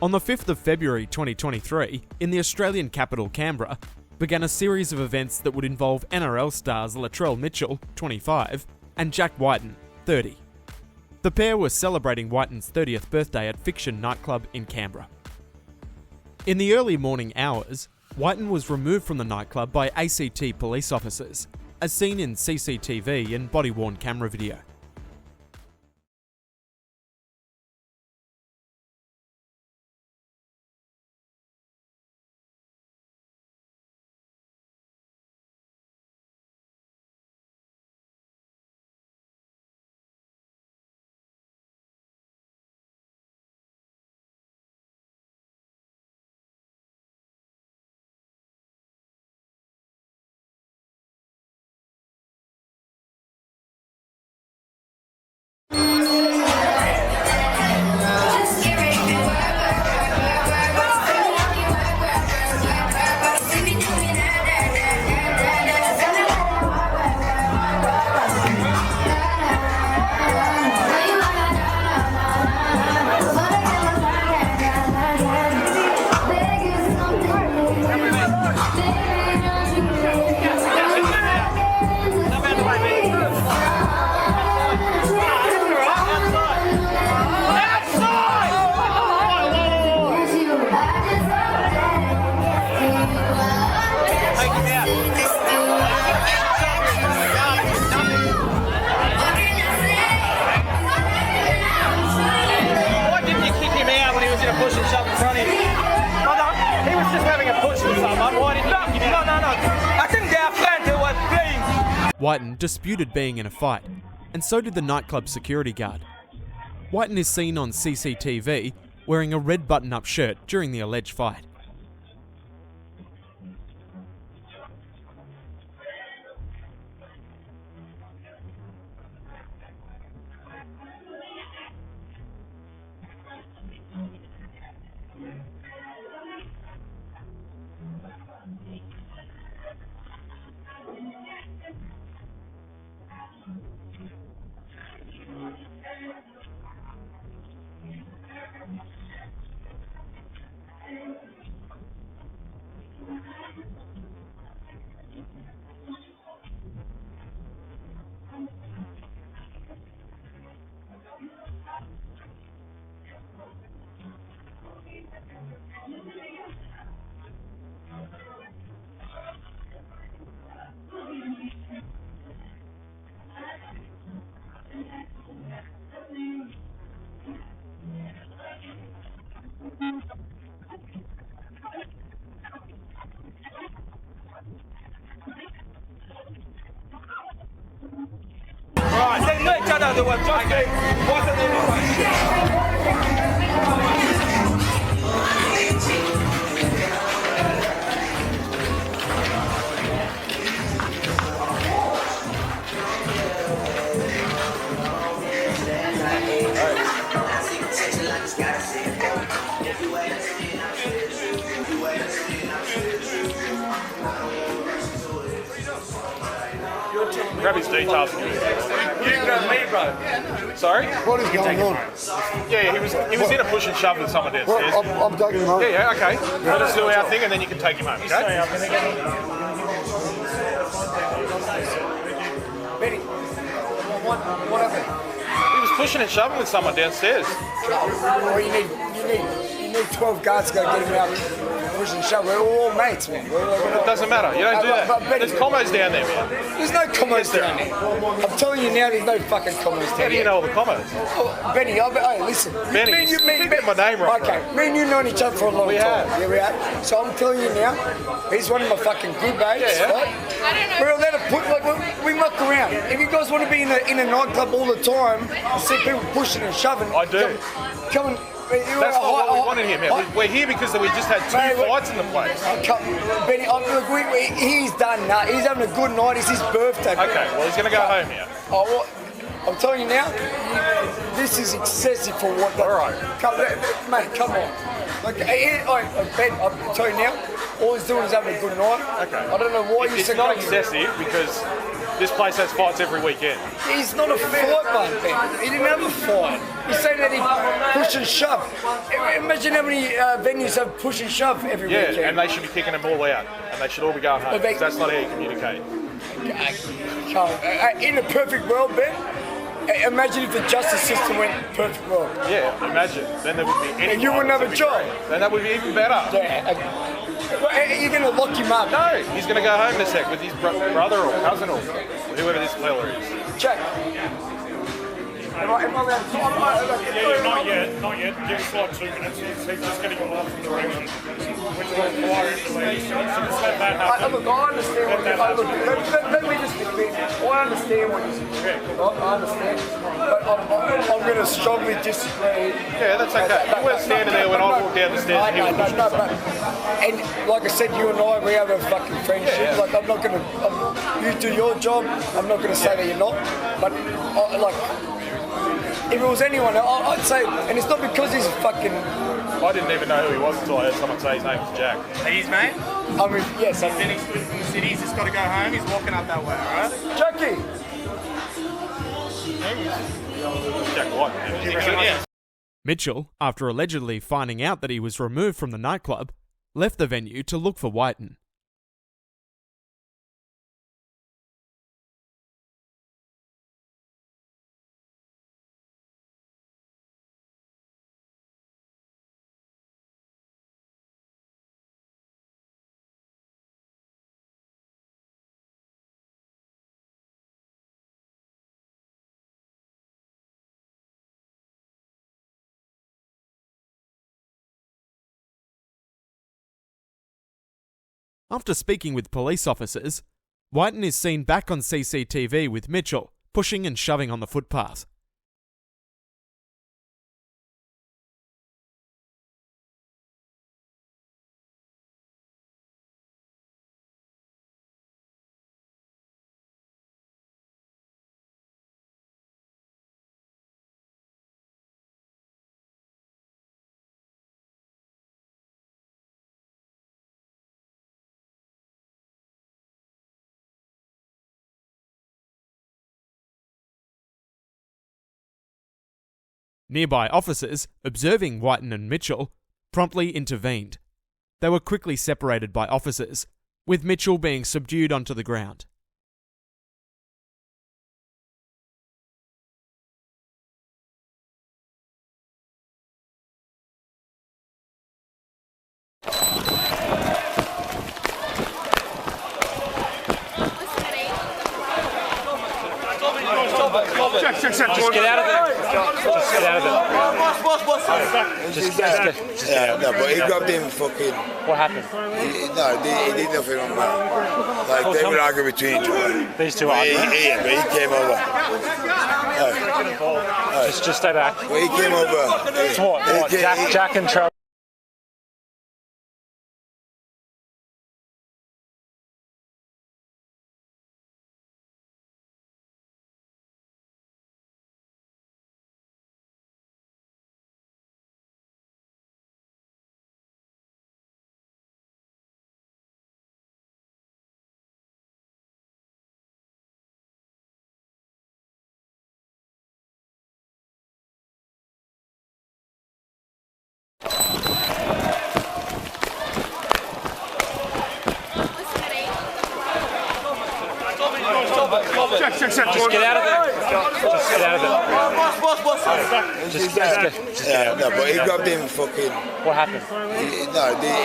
On the 5th of February 2023, in the Australian capital Canberra, began a series of events that would involve NRL stars Latrell Mitchell, 25, and Jack Wighton, 30. The pair were celebrating Wighton's 30th birthday at Fiction Nightclub in Canberra. In the early morning hours, Wighton was removed from the nightclub by ACT police officers, as seen in CCTV and body-worn camera video. Wighton disputed being in a fight, and so did the nightclub security guard. Wighton is seen on CCTV wearing a red button-up shirt during the alleged fight. Grab his details and give it to me. You grab me, bro. Sorry? What is going on? Yeah, he was in a push and shove with someone downstairs. Well, I'm taking him home. Yeah, okay. Let us do our thing and then you can take him home, okay? Benny, what happened? He was pushing and shoving with someone downstairs. Well, you need 12 guards to go get him out. Push and shove. We're all mates, man. It doesn't matter. You don't do that. There's combos down there, man. There's no combos down there. I'm telling you now, there's no fucking combos down there. How do you know all the combos? Oh, Benny, hey, listen. Benny, you get my name right. Okay, me and you known each other for a long time. Have. Yeah, we have. So I'm telling you now, he's one of my fucking good mates, right? We're allowed to put, like, we muck around. If you guys want to be in a nightclub all the time and see people pushing and shoving, I do. Come and... That's not what we wanted here, man. We're here because we just had two fights in the place. Benny, he's done that. He's having a good night. It's his birthday. Okay, well, he's going to go home here. Oh, well, I'm telling you now, this is excessive for what... All right. Mate, come on. Like, Ben, I'll tell you now, all he's doing is having a good night. Okay. I don't know why you said... It's not excessive because this place has fights every weekend. He's not a fight, man, Ben. He didn't have a fight. He's saying that he push and shove. Imagine how many venues have push and shove every weekend. Yeah, and they should be kicking them all out. And they should all be going home. Because that's not how you communicate. In a perfect world, Ben, imagine if the justice system went perfect world. Yeah, imagine. Then there would be any... And you wouldn't have a job. Then that would be even better. Yeah. You're going to lock him up. No, he's going to go home in a sec with his brother or cousin or whoever this fella is. Jack. Am I allowed to talk? Not yet. Give us like 2 minutes. He's just getting off from the ring. Which will require him to leave. So just let that happen. Look, I understand what you're saying. Let me just be clear. I understand what you're saying. I understand. But I'm going to strongly disagree. Yeah, that's okay. You weren't standing there when I walked down the stairs and he was pushing something. And like I said, you and I, we have a fucking friendship. Yeah. Like, I'm not going to... You do your job. I'm not going to say that you're not. But, if it was anyone, I'd say, and it's not because he's a fucking... I didn't even know who he was until I heard someone say his name was Jack. He's mate? I mean, yes. Then he's from the city, he's just got to go home, he's walking up that way, alright? Jackie! Jack Wighton. Mitchell, after allegedly finding out that he was removed from the nightclub, left the venue to look for Wighton. After speaking with police officers, Wighton is seen back on CCTV with Mitchell, pushing and shoving on the footpath. Nearby officers, observing Wighton and Mitchell, promptly intervened. They were quickly separated by officers, with Mitchell being subdued onto the ground. Just get out of it. Just get out of it. Just get out of it. Yeah, no, but he grabbed him fucking... What happened? He did nothing wrong, man. Like, they would argue between each other. These two arguing? Yeah, but he came over. Just stay back. Well, he came over. It's what? Jack and Trevor. Just get out of it. Just get out of it. Just get out. No, but he grabbed him fucking... What happened? He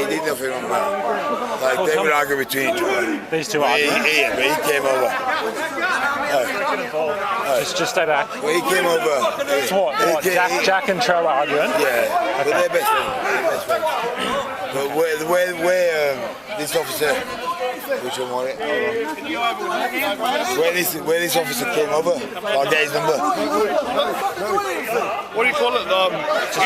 did nothing wrong, man. Like, they would argue between each other. These two arguing? Yeah, but he came over. Just stay back. Well, he came over. It's what? Jack and Trevor arguing? Yeah, but they're best friends. But where this officer... Which one was it? Where this officer came over, I'll get his number. What do you call it?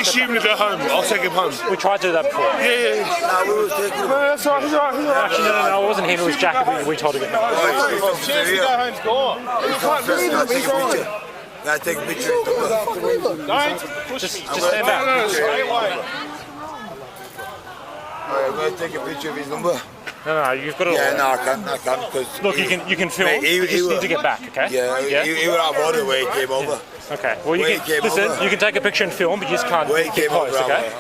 Issue him to go home. I'll take him home. We tried to do that before. Yeah. No, we was taking him. That's all right, he's all right. Actually, no, it wasn't him, it was Jack. We told him. The chance to go home's gone. You can't believe it. He's all right. Can I take a picture of his number? Don't. Just stand back. No, stay away. I'm going to take a picture of his number. No, you've got it. Yeah, no, I can't. Cause look, you can film. You just need to get back, okay? Yeah, he would have ordered where he came over. Okay. Well, you can listen. You can take a picture and film, but you just can't get close, okay?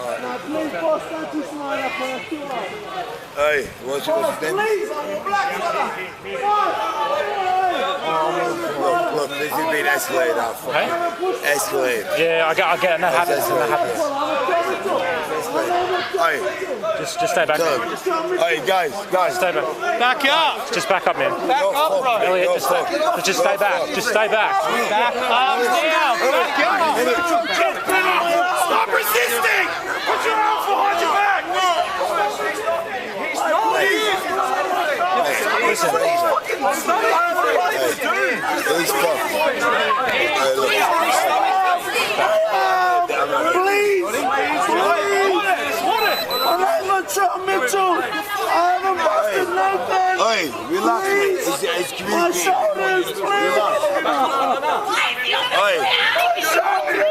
Hey, what's his name? Look, this has been escalated now. Hey? Escalated. Yeah, I get it. And that happens. Hey. Just stay back, man. Hey, guys. Stay back. Back up. Just back up, man. Back up, bro. Elliot, just stay back. Just stay back. Back up. Down. Back up. Stop resisting. Put your arms behind your back. He's not here. Listen. He's tough. Please! Latrell Mitchell! I haven't busted nothing! Hey, relax, man. It's My shoulders, please!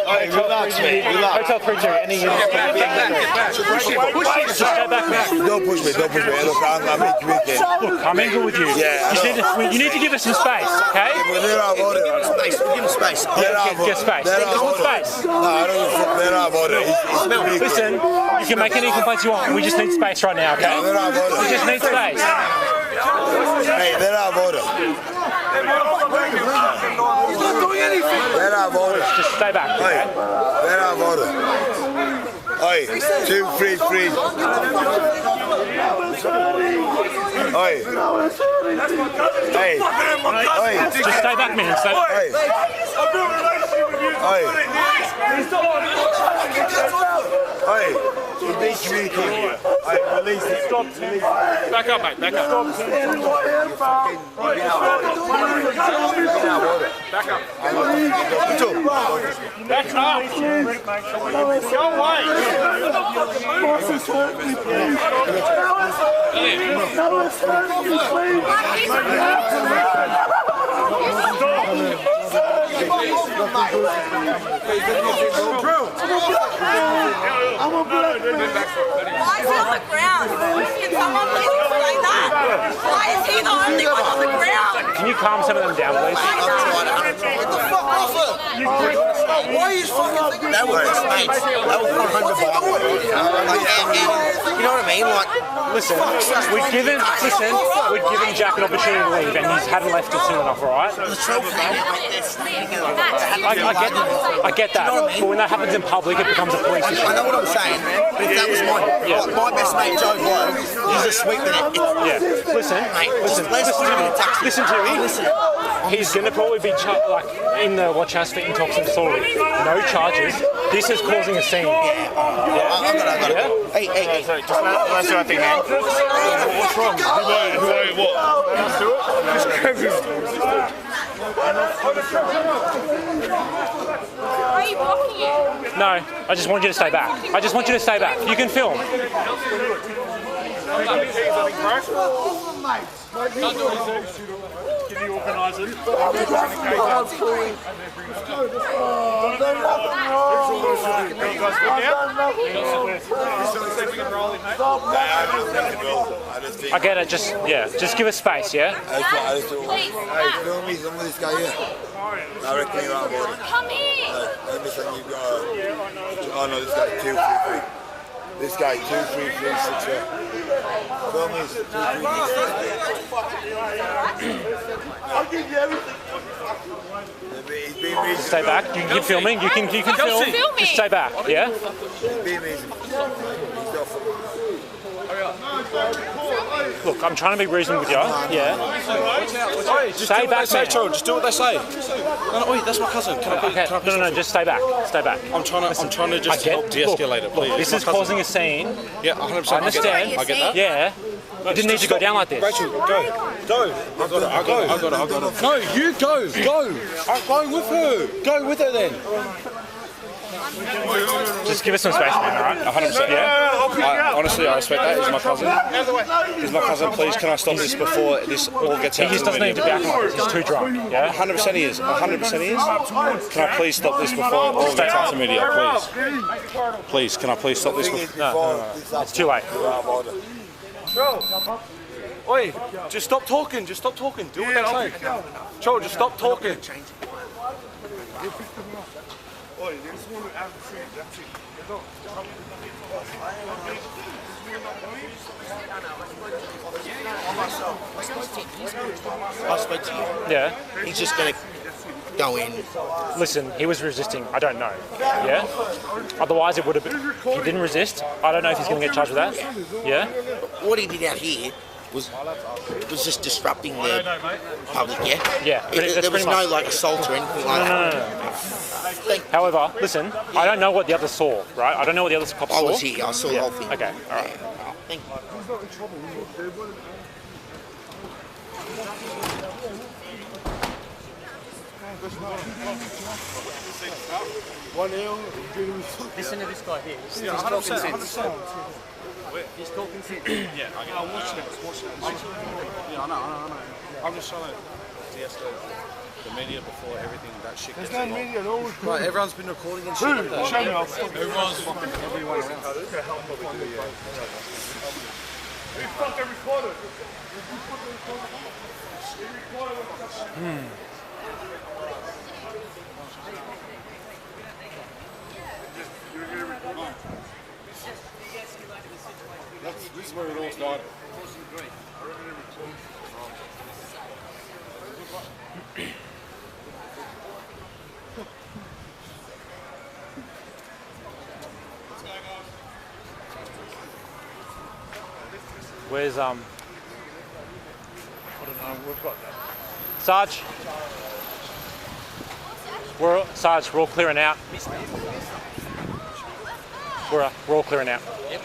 Hey, relax, man. Relax. Hotel 32, any units. Get back. Just stay back, man. Don't push me. Look, I'm in communication. Look, I'm angry with you. Yeah, You need to give us some space, okay? But they're out of order. Give him space. Get space. Get some space. No, I don't give a fuck. They're out of order. Listen, you can make any complaints you want. We just need space right now, okay? They're out of order. We just need space. Hey, they're out of order. He's not doing anything! They're out of order. Just stay back, Hey, okay? they're out of order. Hey, 2 freeze. Hey. Just stay back, man. Stay back. Hey. Hey, he's being communicated. Hey, release it. Stop. Back up, mate. Back up. Back up. Back up. Go away. Why is he on the ground? Can someone please explain that? Why is he the only one on the ground? Can you calm some of them down, please? Get the fuck off him! Why are you fucking... That was his mates. That was 100 bucks. You know what I mean? Like... Listen, we've given Jack an opportunity to leave, and he's hadn't left it soon enough, all right? The trophy. I get that, but when that happens in public, it becomes a police issue. I know what I'm saying, but if that was my best mate, Joe Blow, he's a sweeper. Yeah, listen to me. He's going to probably be in the watch house for intoxicant disorder. No charges. This is causing a scene. I got it. Hey. Sorry, just let's do our thing, man. What's wrong? Who are you? What? Let's do it. Why are you blocking it? No, I just want you to stay back. You can film. Can you organise it? I get it. Just give us space, yeah. Hey, film me some of this guy here. I reckon you're out of order. Come here! Let me send you oh no, this guy 2, 3, 3. This guy 2, 3, 3, 6, 7. Film me 2, 3, 3. I'll give you everything. Stay back. You can keep filming. You can film. Just stay back, yeah. Look, I'm trying to be reasonable with you. Yeah. Stay back, man. Just do what they say. No, wait, that's my cousin. Can I No, just stay back. I'm trying to just help de-escalate it, please. This is causing a scene. Yeah, 100%. I understand. I get that. Yeah. It didn't need to go down like this. Rachel, go. I got it. No, you go. I'm going with her. Go with her then. Just give us some space, man, alright? 100%. Yeah? Honestly, I respect that. He's my cousin. He's my cousin. Please, can I stop this before this all gets out? He just doesn't need to be acting like this. He's too drunk. Yeah? 100% he is. 100% he is. Can I please stop this before all gets out to media, please? Please, can I please stop this before? No. It's too late. Oi, just stop talking. Just stop talking. Do what they say. Joe, just stop talking. I spoke to you. Yeah? He's just going to go in. Listen, he was resisting. I don't know. Yeah? Otherwise, it would have been. He didn't resist. I don't know if he's going to get charged with that. Yeah? What he did out here was just disrupting the public, yeah? Yeah. There was no like assault or anything like that. No. However, listen, I don't know what the others saw, right? I don't know what the other cops saw. I was here. I saw the whole thing. Okay, all right. Thank you. Listen to this guy here. He's talking sense. He's talking sense. Yeah, I'm watching it. Yeah, I know. I'm just trying to de-escalate the media before everything that shit gets involved. There's no media at all. Right, everyone's been recording and shit like that. Show me off. Everyone's fucking everyone around. We fucking recorded. This is where it all started. Where's I don't know. We've got that. Sarge? Sarge, we're all clearing out. We're all clearing out. Yep.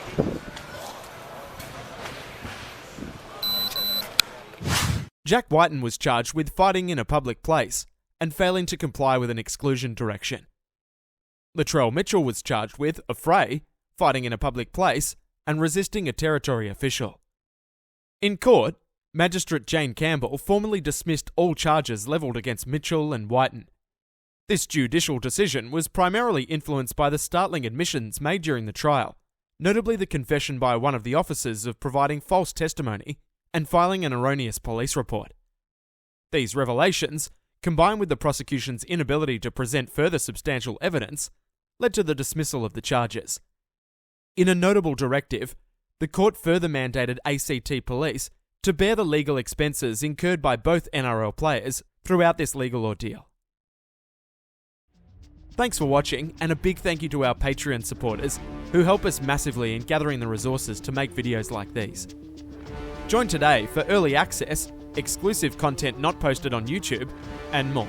Jack Wighton was charged with fighting in a public place and failing to comply with an exclusion direction. Latrell Mitchell was charged with affray, fighting in a public place, and resisting a territory official. In court, Magistrate Jane Campbell formally dismissed all charges levelled against Mitchell and Wighton. This judicial decision was primarily influenced by the startling admissions made during the trial, notably the confession by one of the officers of providing false testimony and filing an erroneous police report. These revelations, combined with the prosecution's inability to present further substantial evidence, led to the dismissal of the charges. In a notable directive, the court further mandated ACT police to bear the legal expenses incurred by both NRL players throughout this legal ordeal. Thanks for watching, and a big thank you to our Patreon supporters who help us massively in gathering the resources to make videos like these. Join today for early access, exclusive content not posted on YouTube, and more.